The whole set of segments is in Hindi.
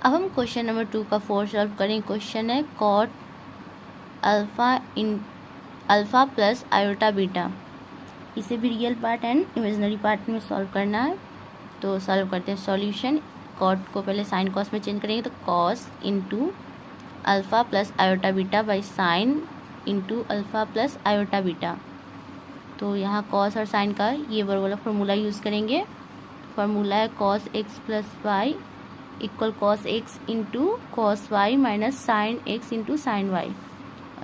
अब हम क्वेश्चन नंबर 2 का 4 सॉल्व करें। क्वेश्चन है cot alpha plus iota beta. इसे भी real part and imaginary part में सॉल्व करना है। तो सॉल्व करते हैं। सॉल्यूशन, कॉट को पहले साइन कॉस में चेंज करेंगे, तो cos into alpha plus iota beta by sine into alpha plus iota beta. तो यहाँ कॉस और साइन का ये वाला फार्मूला यूज़ करेंगे। फार्मूला है cos x plus y equal cos x into cos y minus sine x into sine y.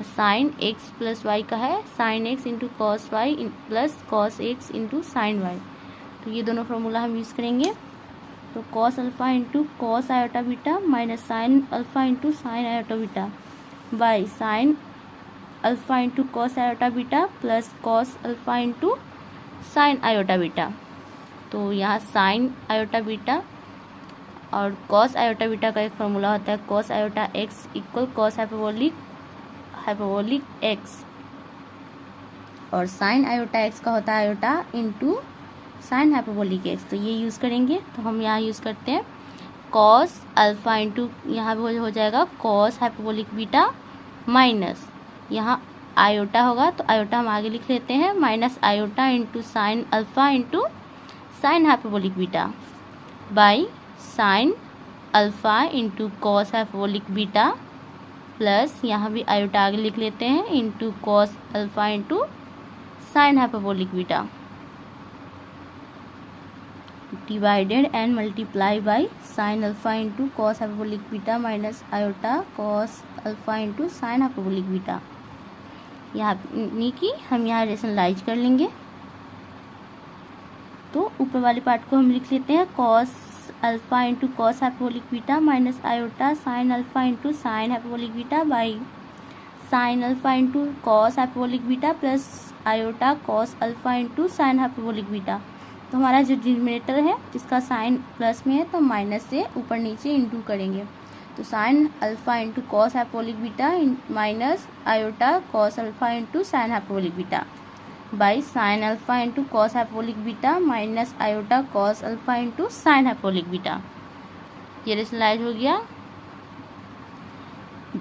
Sine x plus y का है sine x into cos y plus cos x into sine y. तो ये दोनों फार्मूला हम यूज़ करेंगे। तो cos alpha into cos iota beta minus sign alpha into sign iota beta by sign alpha into cos iota beta plus cos alpha into sign iota beta. तो यहाँ साइन आयोटा बीटा और कॉस आयोटा बीटा का एक फार्मूला होता है cos iota x equal cos hyperbolic x, और साइन आयोटा एक्स का होता है iota into sine hyperbolic x. तो ये यूज़ करेंगे। तो हम यहाँ यूज़ करते हैं कॉस अल्फ़ा इंटू, यहाँ हो जाएगा कॉस हाइपरबोलिक बीटा माइनस यहाँ आयोटा होगा तो आयोटा हम आगे लिख लेते हैं minus iota into sine alpha into sine hyperbolic beta by sign alpha into cos hyperbolic beta plus यहाँ भी आयोटा आगे लिख लेते हैं into cos alpha into sine hyperbolic beta divided and multiply by sine alpha into cos hyperbolic beta minus iota cos alpha into sine hyperbolic beta. यानी कि हम यहाँ रेशनलाइज कर लेंगे। तो ऊपर वाले पार्ट को हम लिख लेते हैं cos alpha into cos hyperbolic beta minus iota sine alpha into sine hyperbolic beta by sign alpha into cos hyperbolic beta plus iota cos alpha into sine hyperbolic beta. तो हमारा जो डिनोमिनेटर है जिसका साइन प्लस में है तो माइनस से ऊपर नीचे इंटू करेंगे। तो sine alpha into cos hyperbolic beta minus iota cos alpha into sine hyperbolic beta by sign alpha into cos hyperbolic beta minus iota cos alpha into sine hyperbolic beta. ये रेशनलाइज हो गया।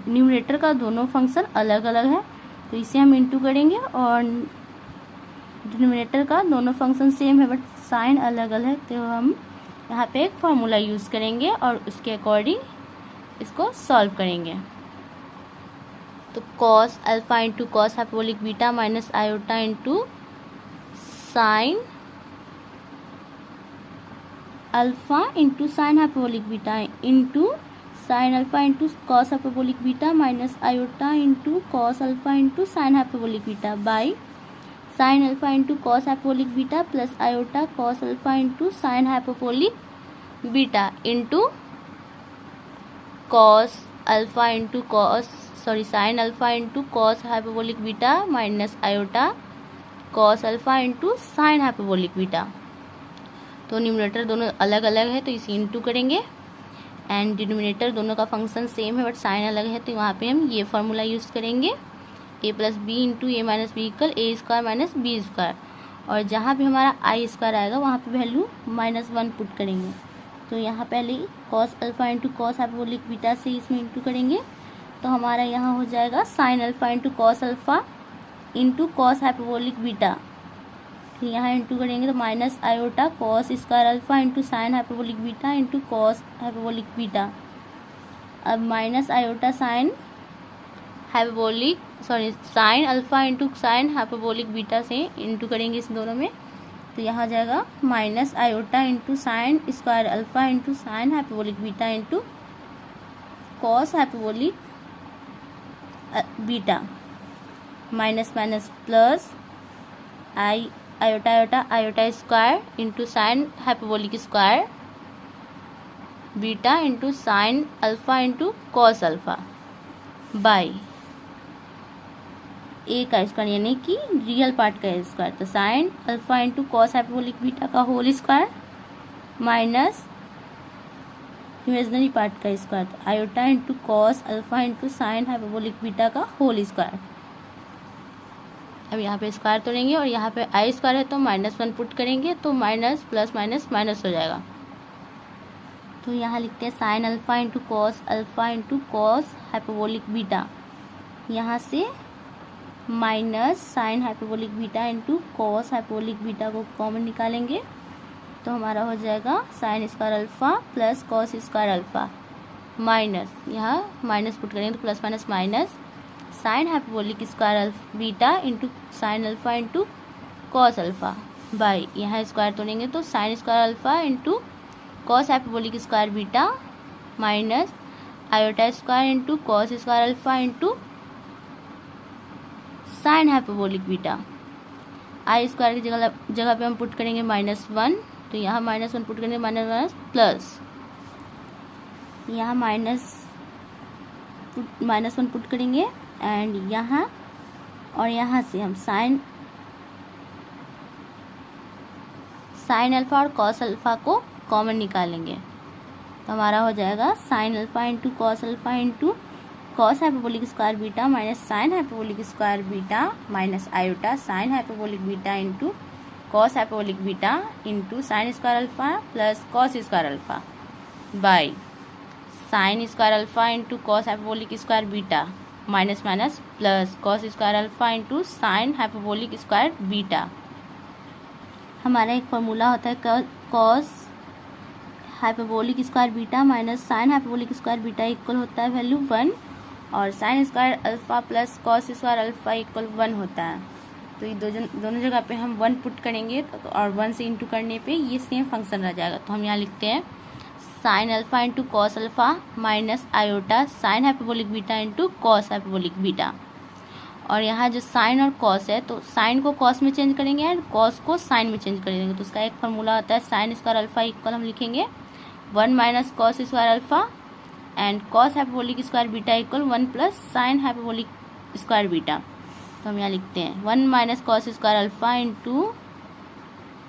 न्यूमरेटर का दोनों फंक्शन अलग अलग है तो इसे हम इंटू करेंगे, और डिनोमिनेटर का दोनों फंक्शन सेम है बट साइन अलग अलग है। तो हम यहाँ पे एक फार्मूला यूज़ करेंगे और उसके अकॉर्डिंग इसको सॉल्व करेंगे। तो cos alpha into cos hyperbolic beta minus iota into sine alpha into sine hyperbolic beta into sine alpha into cos hyperbolic beta minus iota into cos alpha into sine hyperbolic beta by sign alpha into cos hyperbolic beta plus iota cos alpha into sine hyperbolic beta into cos alpha into sine alpha into cos hyperbolic beta minus iota cos alpha into sine hyperbolic beta. तो न्यूमरेटर दोनों अलग अलग है तो इसे इंटू करेंगे, एंड डिनोमिनेटर दोनों का फंक्शन सेम है बट साइन अलग है तो वहाँ पे हम ये फार्मूला यूज़ करेंगे ए प्लस बी इंटू ए माइनस बी इक्वल ए स्क्वायर माइनस बी स्क्वायर, और जहाँ भी हमारा आई स्क्वायर आएगा वहाँ पे वैल्यू -1 पुट करेंगे। तो यहाँ पहले cos alpha into cos hyperbolic beta से इसमें इंटू करेंगे तो हमारा यहाँ हो जाएगा sine alpha into cos alpha into cos hyperbolic beta. फिर यहाँ इंटू करेंगे तो minus iota cos square alpha into sine hyperbolic beta into cos hyperbolic beta. अब minus iota sine alpha into sine hyperbolic beta से इंटू करेंगे इस दोनों में। तो यहाँ आ जाएगा minus iota into sine square alpha into sine hyperbolic beta into cos hyperbolic beta minus minus plus iota square into sine hyperbolic square beta into sine alpha into cos alpha by a का स्क्वायर यानी कि रियल पार्ट का स्क्वायर। तो sine alpha into cos hyperbolic beta का whole square minus imaginary part का स्क्वायर। तो iota into cos alpha into sine hyperbolic beta का होल स्क्वायर। अब यहाँ पे स्क्वायर तोड़ेंगे और यहाँ पे आई स्क्वायर है तो -1 पुट करेंगे तो माइनस प्लस माइनस माइनस हो जाएगा। तो यहाँ लिखते हैं sign alpha into cos alpha into cos hyperbolic beta, यहाँ से minus sign hyperbolic beta into cos hyperbolic beta को कॉमन निकालेंगे तो हमारा हो जाएगा sign square alpha plus cos square alpha minus, यहाँ माइनस पुट करेंगे तो plus minus minus sign hyperbolic square beta into sine alpha into cos alpha by, यहाँ स्क्वायर तोड़ेंगे तो sign square alpha into cos hyperbolic square beta minus iota square into cos square alpha into sine hyperbolic beta. I square की जगह पे हम पुट करेंगे -1, तो यहाँ -1 पुट करेंगे माइनस प्लस, यहाँ -1 पुट करेंगे एंड यहाँ और यहाँ से हम साइन अल्फ़ा और कॉस अल्फ़ा को कॉमन निकालेंगे तो हमारा हो जाएगा sine alpha into cos alpha into cos hyperbolic square beta minus sign hyperbolic square beta minus iota sine hyperbolic beta into cos hyperbolic beta into sine square alpha plus cos square alpha by sine square alpha into cos hyperbolic square beta minus minus plus cos square alpha into sine hyperbolic square beta. हमारा एक फॉर्मूला होता है cos hyperbolic square beta minus sign hyperbolic square beta equal होता है वैल्यू 1 और sign square alpha plus cos square alpha equal 1 होता है। तो ये दोनों जगह पे हम 1 पुट करेंगे तो और 1 से इंटू करने पे ये सेम फंक्शन रह जाएगा। तो हम यहाँ लिखते हैं sign alpha into cos alpha minus iota sine hyperbolic beta into cos hyperbolic beta, और यहाँ जो साइन और कॉस है तो साइन को कॉस में चेंज करेंगे एंड कॉस को साइन में चेंज करेंगे तो उसका एक फार्मूला होता है साइन स्क्वायर अल्फ़ा इक्वल हम लिखेंगे 1 minus cos square alpha and cos hyperbolic square beta equal 1 plus sign hyperbolic square beta. तो हम यहाँ लिखते हैं 1 minus cos square alpha into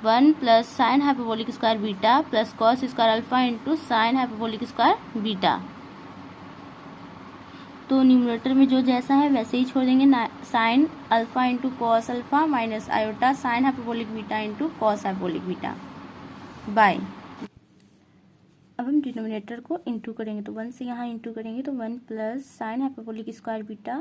1 plus sign hyperbolic square beta plus cos square alpha into sine hyperbolic square beta. तो न्यूमरेटर में जो जैसा है वैसे ही छोड़ देंगे, sign alpha into cos alpha minus iota sine hyperbolic beta into cos hyperbolic beta by. अब हम डिनोमिनेटर को इंटू करेंगे तो 1 से यहाँ इंटू करेंगे तो 1 plus sign hyperbolic square beta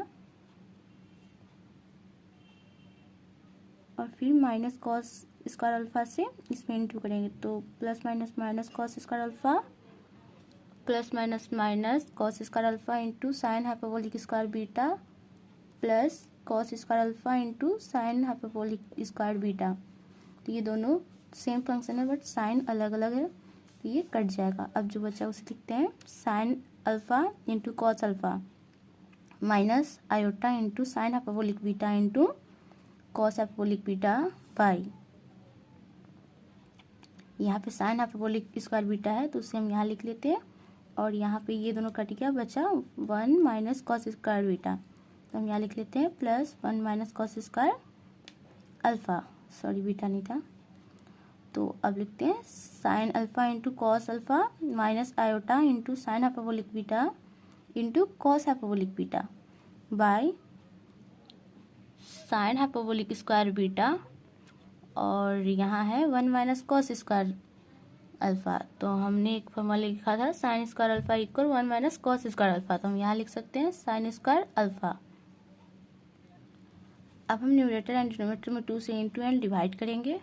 और फिर माइनस कॉस स्क्वायर अल्फ़ा से इसमें इंटू करेंगे तो plus minus minus cos square alpha plus minus minus cos square alpha into sine hyperbolic square beta plus cos square alpha into sine hyperbolic square beta. तो ये दोनों सेम फंक्शन है बट साइन अलग अलग है तो ये कट जाएगा। अब जो बचा उसे लिखते हैं sign alpha into cos alpha minus iota into sine hyperbolic beta into cos hyperbolic beta by, यहाँ पे साइन हाइपरबोलिक स्क्वायर बीटा है तो उसे हम यहाँ लिख लेते हैं और यहाँ पे ये दोनों कट गया, बचा 1 माइनस कॉस स्क्वायर बीटा तो हम यहाँ लिख लेते हैं plus 1 minus cos square alpha, sorry beta नहीं था। तो अब लिखते हैं sign alpha into cos alpha minus iota into sine hyperbolic beta into cos hyperbolic beta by sine hyperbolic square beta और यहाँ है 1 माइनस कॉस स्क्वायर अल्फ़ा। तो हमने एक फॉर्मूला लिखा था sign square alpha equal 1 minus cos square alpha, तो हम यहाँ लिख सकते हैं साइन स्क्वायर अल्फ़ा। अब हम न्यूमरेटर एंड डिनोमिनेटर में 2 से इंटू एंड डिवाइड करेंगे,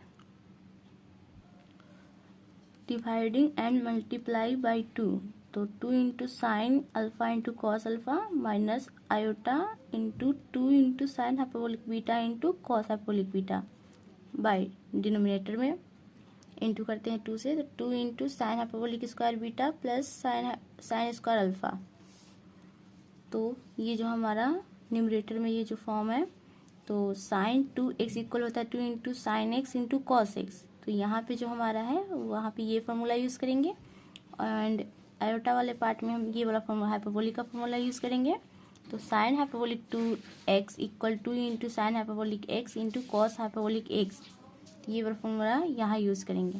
डिवाइडिंग एंड मल्टीप्लाई बाई 2 तो 2 into sine alpha into cos alpha minus iota into 2 into sine hyperbolic beta into cos hyperbolic beta by denominator में इंटू करते हैं 2 से तो 2 into sine hyperbolic square beta plus sign square alpha. तो ये जो हमारा न्यूमरेटर में ये जो फॉर्म है तो साइन 2x इक्वल होता है 2 into sign x into cos x, तो यहाँ पे जो हमारा है वहाँ पे ये फार्मूला यूज़ करेंगे एंड आयोटा वाले पार्ट में हम ये वाला फार्मूला हाइपरबोलिक का फार्मूला यूज़ करेंगे। तो sine hyperbolic 2x equal 2 into sine hyperbolic x into cos hyperbolic x, ये वाला फॉर्मूला यहाँ यूज़ करेंगे।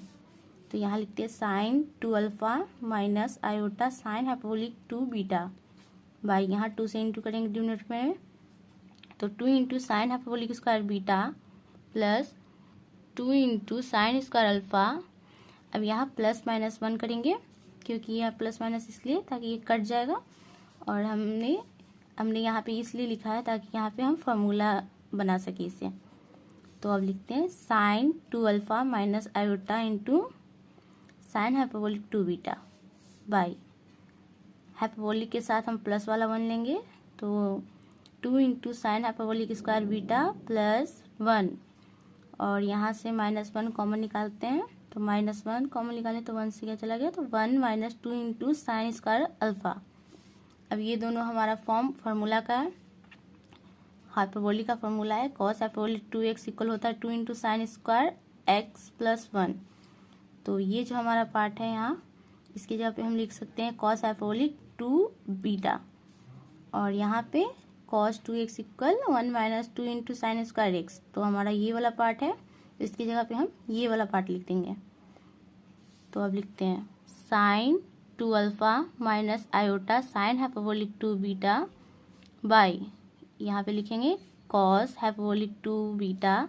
तो यहाँ लिखते हैं sine 2 alpha minus iota sine hyperbolic 2 beta by, यहाँ 2 से इंटू करेंगे डिनोमिनेटर में तो 2 into sine hyperbolic square beta plus 2 into sine square alpha. अब यहाँ प्लस माइनस 1 करेंगे क्योंकि यह प्लस माइनस इसलिए ताकि ये कट जाएगा, और हमने यहाँ पे इसलिए लिखा है ताकि यहाँ पे हम फार्मूला बना सके इसे। तो अब लिखते हैं sine 2 alpha minus iota into sine hyperbolic 2 beta by, hyperbolic के साथ हम प्लस वाला 1 लेंगे, तो 2 into sine hyperbolic square beta plus 1, और यहाँ से -1 कॉमन निकालते हैं, तो -1 कॉमन निकालें तो 1 से क्या चला गया, तो 1 minus 2 into sine square alpha. अब ये दोनों हमारा फार्मूला का है, हाइपरबोलिक का फार्मूला है कॉस हाइपरबोलिक 2x इक्वल होता है 2 into sine square x plus 1। तो ये जो हमारा पार्ट है यहाँ, इसकी जगह पे हम लिख सकते हैं कॉस हाइपरबोलिक 2 बीटा, और यहाँ पे cos 2x equal 1 minus 2 into sine square x। तो हमारा ये वाला पार्ट है, तो इसकी जगह पे हम ये वाला पार्ट लिख देंगे। तो अब लिखते हैं sine 2 alpha minus iota sine hyperbolic 2 beta by, यहाँ पे लिखेंगे cos hyperbolic 2 beta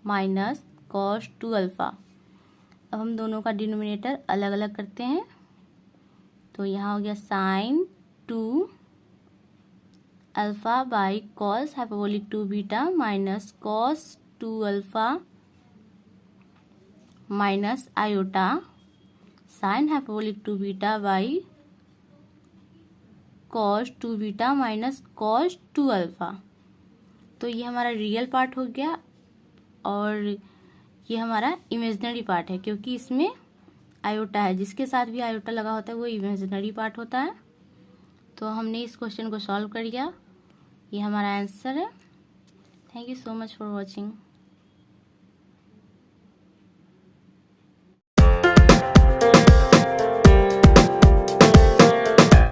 minus cos 2 alpha. अब हम दोनों का डिनोमिनेटर अलग अलग करते हैं, तो यहाँ हो गया sine 2 alpha by cos hyperbolic 2 beta minus cos 2 alpha minus iota sine hyperbolic 2 beta by cos 2 beta minus cos 2 alpha. तो ये हमारा रियल पार्ट हो गया, और ये हमारा इमेजिनरी पार्ट है, क्योंकि इसमें आयोटा है, जिसके साथ भी आयोटा लगा होता है वो इमेजिनरी पार्ट होता है। तो हमने इस क्वेश्चन को सॉल्व कर लिया, ये हमारा आंसर है। Thank you so much for watching.